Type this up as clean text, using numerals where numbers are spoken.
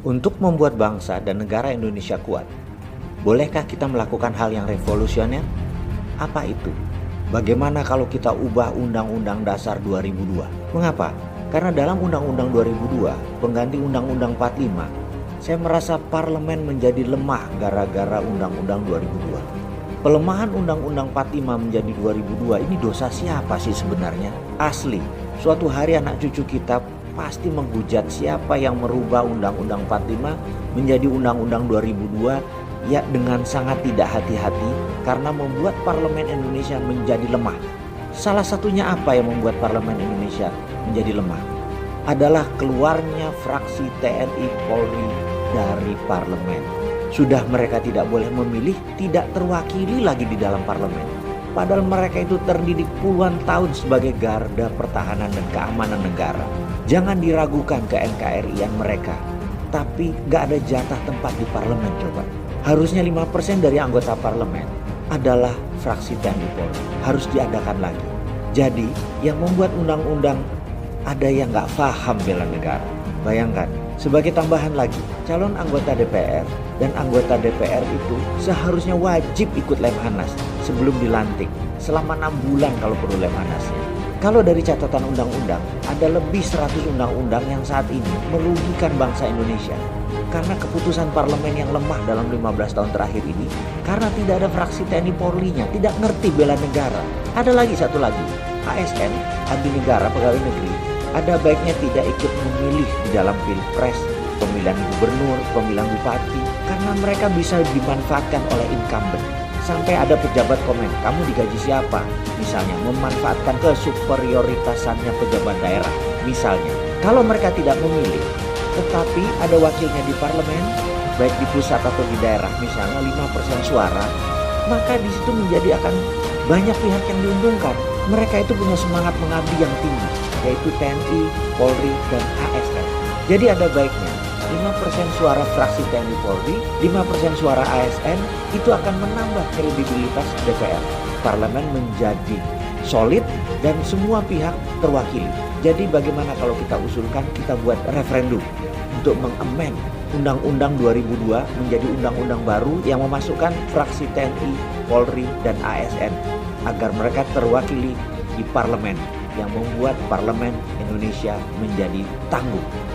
Untuk membuat bangsa dan negara Indonesia kuat, bolehkah kita melakukan hal yang revolusioner? Apa itu? Bagaimana kalau kita ubah Undang-Undang Dasar 2002? Mengapa? Karena dalam Undang-Undang 2002, pengganti Undang-Undang 45, saya merasa parlemen menjadi lemah gara-gara Undang-Undang 2002. Pelemahan Undang-Undang 45 menjadi 2002 ini dosa siapa sih sebenarnya? Asli, suatu hari anak cucu kita pasti menghujat siapa yang merubah Undang-Undang 45 menjadi Undang-Undang 2002 ya dengan sangat tidak hati-hati karena membuat parlemen Indonesia menjadi lemah. Salah satunya apa yang membuat parlemen Indonesia menjadi lemah? Adalah keluarnya fraksi TNI Polri dari parlemen. Sudah mereka tidak boleh memilih, tidak terwakili lagi di dalam parlemen. Padahal mereka itu terdidik puluhan tahun sebagai garda pertahanan dan keamanan negara. Jangan diragukan ke NKRI-an mereka. Tapi gak ada jatah tempat di parlemen coba. Harusnya 5% dari anggota parlemen adalah fraksi TNI Polri. Harus diadakan lagi. Jadi yang membuat undang-undang ada yang gak paham bela negara. Bayangkan, sebagai tambahan lagi, calon anggota DPR dan anggota DPR itu seharusnya wajib ikut Lemhanas sebelum dilantik selama 6 bulan kalau perlu Lemhanasnya. Kalau dari catatan undang-undang, ada lebih 100 undang-undang yang saat ini merugikan bangsa Indonesia. Karena keputusan parlemen yang lemah dalam 15 tahun terakhir ini, karena tidak ada fraksi TNI Polri-nya, tidak ngerti bela negara. Ada lagi satu lagi, ASN, abdi negara pegawai negeri, ada baiknya tidak ikut memilih di dalam pilpres, pemilihan gubernur, pemilihan bupati, karena mereka bisa dimanfaatkan oleh incumbent. Sampai ada pejabat komen, kamu digaji siapa? Misalnya memanfaatkan kesuperioritasannya pejabat daerah. Misalnya, kalau mereka tidak memilih, tetapi ada wakilnya di parlemen, baik di pusat atau di daerah, misalnya 5% suara, maka di situ menjadi akan banyak pihak yang diuntungkan. Mereka itu punya semangat mengabdi yang tinggi, yaitu TNI, Polri, dan ASN. Jadi ada baiknya 5% suara fraksi TNI Polri, 5% suara ASN itu akan menambah kredibilitas DPR. Parlemen menjadi solid dan semua pihak terwakili. Jadi bagaimana kalau kita usulkan kita buat referendum untuk mengamen Undang-Undang 2002 menjadi undang-undang baru yang memasukkan fraksi TNI, Polri, dan ASN agar mereka terwakili di parlemen yang membuat parlemen Indonesia menjadi tangguh.